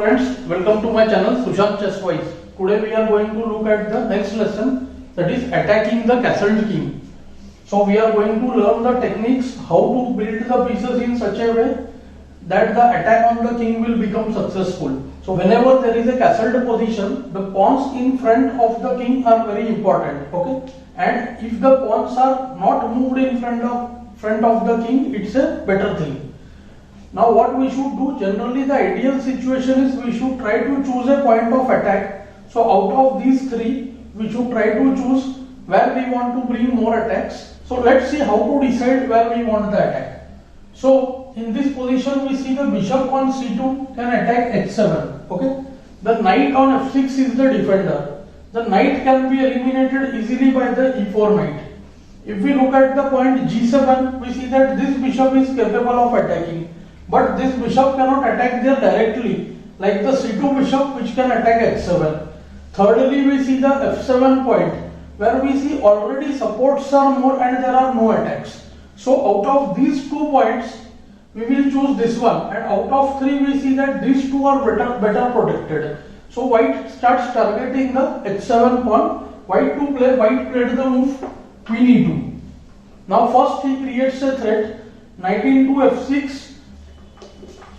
Friends, welcome to my channel Sushant Chesswise. Today we are going to look at the next lesson, that is attacking the castled king. So we are going to learn the techniques how to build the pieces in such a way that the attack on the king will become successful. So whenever there is a castled position, the pawns in front of the king are very important. Okay, and if the pawns are not moved in front of the king, it's a better thing. Now what we should do, generally the ideal situation is we should try to choose a point of attack. So out of these three, we should try to choose where we want to bring more attacks. So let's see how to decide where we want the attack. So in this position we see the bishop on c2 can attack h7. Okay, the knight on f6 is the defender. The knight can be eliminated easily by the e4 knight. If we look at the point g7, we see that this bishop is capable of attacking. But this bishop cannot attack there directly, like the c2 bishop which can attack h7. Thirdly, we see the f7 point, where we see already supports are more and there are no attacks. So out of these 2 points, we will choose this one, and out of 3 we see that these 2 are better protected. So white starts targeting the h7 pawn. White played the move queen e2. Now first he creates a threat, knight into f6,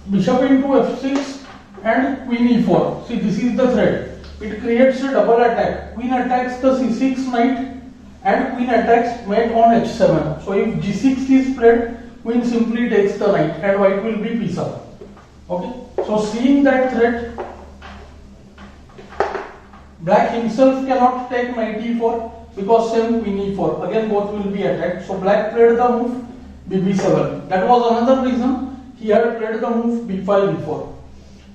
bishop into f6 and queen e4. See, this is the threat. It creates a double attack. Queen attacks the c6 knight and queen attacks mate on h7. So if g6 is played, queen simply takes the knight and white will be piece up. Okay. So seeing that threat, black himself cannot take knight e4 because same queen e4. Again both will be attacked. So black played the move bb7. That was another reason he had played the move b5 before.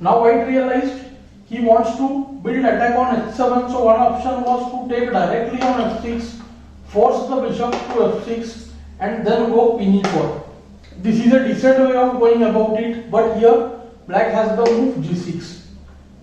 Now white realized he wants to build attack on h7. So one option was to take directly on f6, force the bishop to f6 and then go queen e4. This is a decent way of going about it, but here black has the move g6.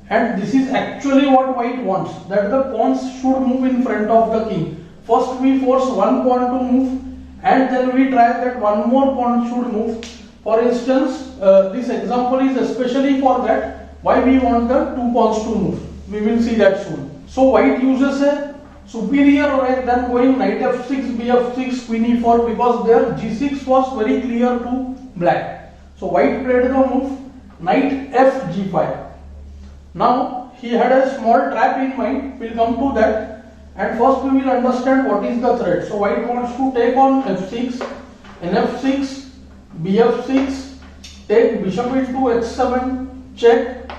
And this is actually what white wants, that the pawns should move in front of the king. First we force one pawn to move and then we try that one more pawn should move. For instance, this example is especially for that why we want the 2 pawns to move. We will see that soon. So white uses a superior way than going knight f6, bf6, queen e4, because their g6 was very clear to black. So white played the move knight f g5. Now he had a small trap in mind. We'll come to that. And first we will understand what is the threat. So white wants to take on f6, nf6, bf6, take bishop into h7, check.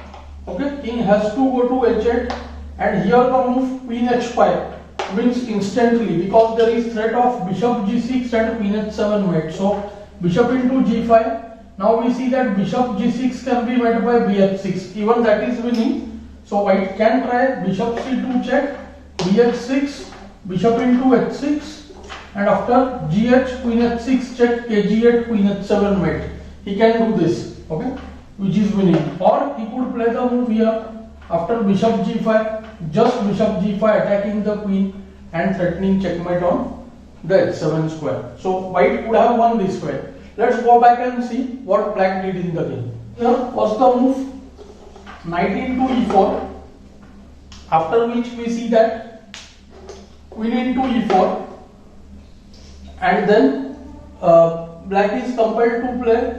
Okay, king has to go to h8, and here the move queen h5 wins instantly because there is threat of bishop g6 and queen h7 mate. So bishop into g5. Now we see that bishop g6 can be met by bh6. Even that is winning. So white can try bishop c2 check, bh6, bishop into h6, and after gh, queen h6 check, kg8, queen h7 mate. He can do this, okay, which is winning. Or he could play the move here after bishop g5, just bishop g5 attacking the queen and threatening checkmate on the h7 square. So white could have won this way. Let's go back and see what black did in the game. Here was the move knight into e4, after which we see that queen into e4, and then black is compelled to play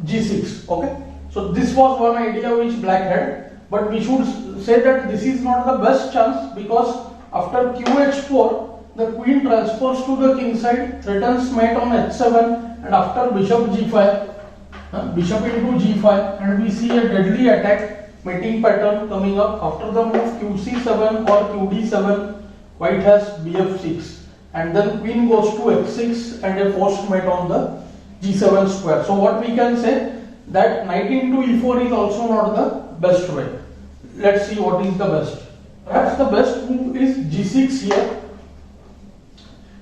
g6. Okay, so this was one idea which black had, but we should say that this is not the best chance, because after qh4 the queen transfers to the king side, threatens mate on h7, and after bishop g5, bishop into g5, and we see a deadly attack mating pattern coming up. After the move qc7 or qd7, white has bf6, and then queen goes to f6 and a forced mate on the g7 square. So what we can say, that knight into e4 is also not the best way. Let's see what is the best. Perhaps the best move is g6 here,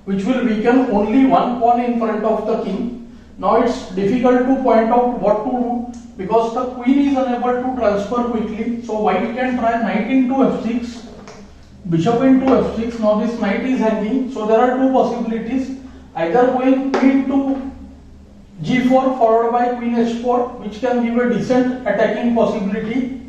which will weaken only one pawn in front of the king. Now it's difficult to point out what to do because the queen is unable to transfer quickly. So white can try knight into f6, bishop into f6. Now this knight is hanging. So there are 2 possibilities. Either going queen to g4 followed by queen h4, which can give a decent attacking possibility,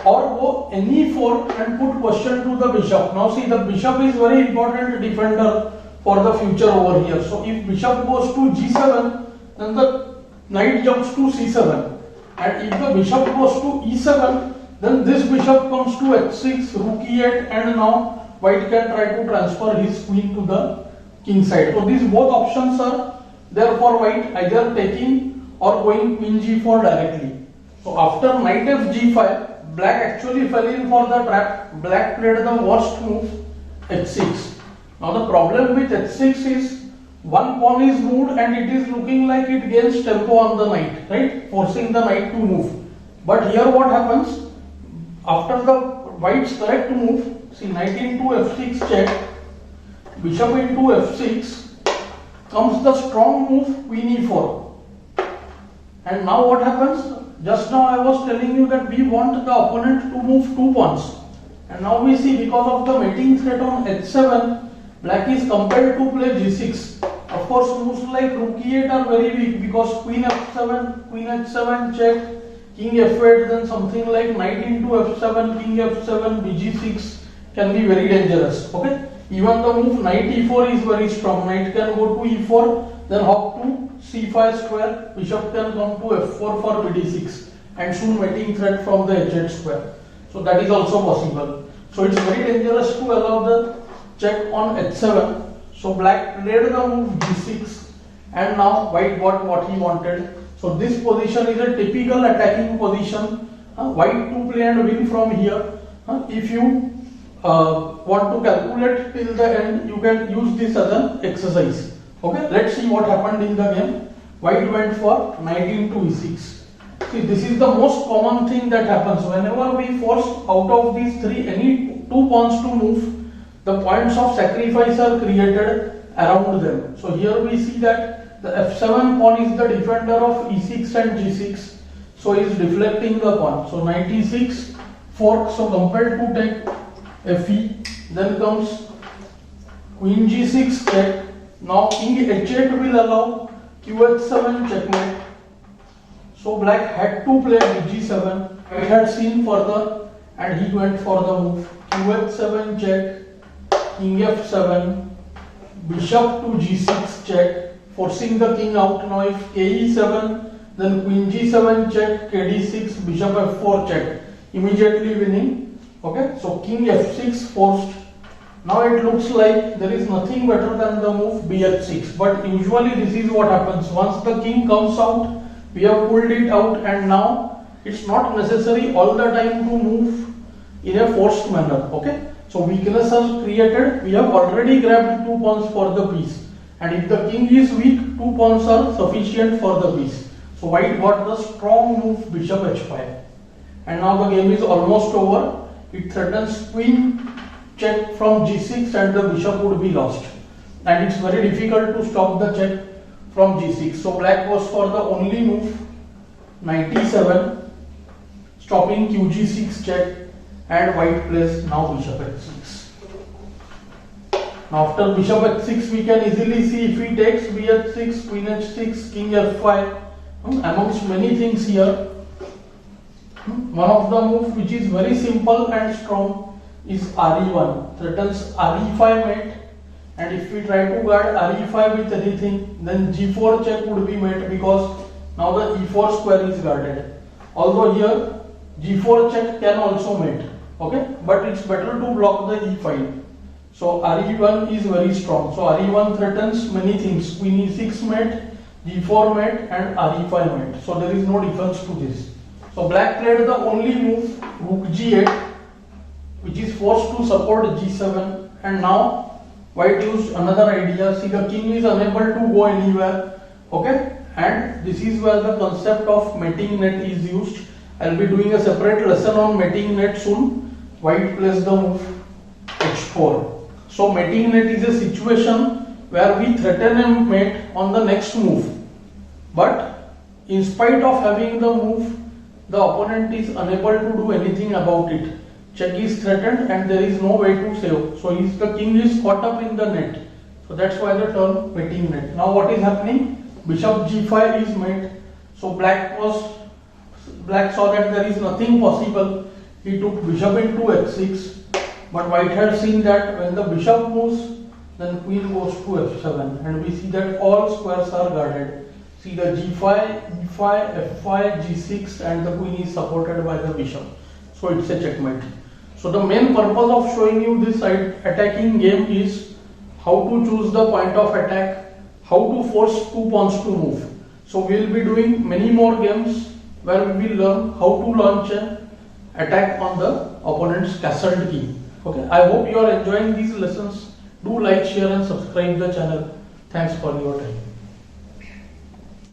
or go any 4 and put question to the bishop. Now see, the bishop is very important defender for the future over here. So if bishop goes to g7, then the knight jumps to c7, and if the bishop goes to e7, then this bishop comes to h6, rook e8, and now white can try to transfer his queen to the king side. So these both options are there for white, either taking or going queen g4 directly. So after knight f g5, black actually fell in for the trap. Black played the worst move, h6. Now the problem with h6 is one pawn is moved and it is looking like it gains tempo on the knight, right? Forcing the knight to move. But here what happens? After the white's correct move, see, knight into f6 check, bishop into f6, comes the strong move queen e4. And now what happens? Just now I was telling you that we want the opponent to move 2 pawns. And now we see, because of the mating threat on h7, black is compelled to play g6. Of course, moves like rook e8 are very weak, because queen f7, queen h7 check, king f8, then something like knight into f7, king f7, bg6 can be very dangerous. Okay, even the move knight e4 is very strong. Knight can go to e4, then hop to c5 square, bishop can come to f4 for bd6, and soon mating threat from the h8 square. So that is also possible. So it's very dangerous to allow the check on h7. So black played the move g6, and now white got what he wanted. So this position is a typical attacking position. White to play and win from here. If you want to calculate till the end, you can use this as an exercise. Okay, let's see what happened in the game. White went for knight into e6. See, this is the most common thing that happens whenever we force out of these any 2 pawns to move. The points of sacrifice are created around them. So here we see that the f7 pawn is the defender of e6 and g6. So he is deflecting the pawn. So knight e6 fork. So compelled to take fe. Then comes queen g6 check. Now king h8 will allow qh7 checkmate. So black had to play bg7. White had seen further and he went for the move qh7 check, king f7, bishop to g6 check, forcing the king out. Now if ke7, then queen g7 check, kd6, bishop f4 check, immediately winning. Okay, so king f6 forced. Now it looks like there is nothing better than the move bh6, but usually this is what happens. Once the king comes out, we have pulled it out, and now it's not necessary all the time to move in a forced manner. Okay, so weakness is created. We have already grabbed 2 pawns for the piece, and if the king is weak, 2 pawns are sufficient for the piece. So white got the strong move bishop h5, and now the game is almost over. It threatens queen check from g6 and the bishop would be lost, and it's very difficult to stop the check from g6. So black goes for the only move knight e7, stopping qg6 check, and white plays now bishop h6. Now after bishop h6 we can easily see if he takes bh6, queen h6, king f5, amongst many things here. One of the moves which is very simple and strong is re1, threatens re5 mate, and if we try to guard re5 with anything, then g4 check would be mate, because now the e4 square is guarded. Although here g4 check can also mate, okay, but it's better to block the e5. So re1 is very strong. So re1 threatens many things: queen e6 mate, g4 mate, and re5 mate. So there is no defense to this. So black played the only move rook g8, which is forced to support g7, and now white used another idea. See, the king is unable to go anywhere. Okay, and this is where the concept of mating net is used. I'll be doing a separate lesson on mating net soon. White plays the move h4. So mating net is a situation where we threaten a mate on the next move, but in spite of having the move, the opponent is unable to do anything about it. Check is threatened and there is no way to save. So the king is caught up in the net. So that's why the term mating net. Now what is happening? Bishop g5 is mate. So black saw that there is nothing possible. he took bishop into h6, but white had seen that when the bishop moves, then queen goes to f7, and we see that all squares are guarded. See the g5, e5, f5, g6, and the queen is supported by the bishop. So it's a checkmate. So the main purpose of showing you this attacking game is how to choose the point of attack, how to force two pawns to move. So we will be doing many more games where we will learn how to launch an attack on the opponent's castled king. Okay, I hope you are enjoying these lessons. Do like, share and subscribe the channel. Thanks for your time.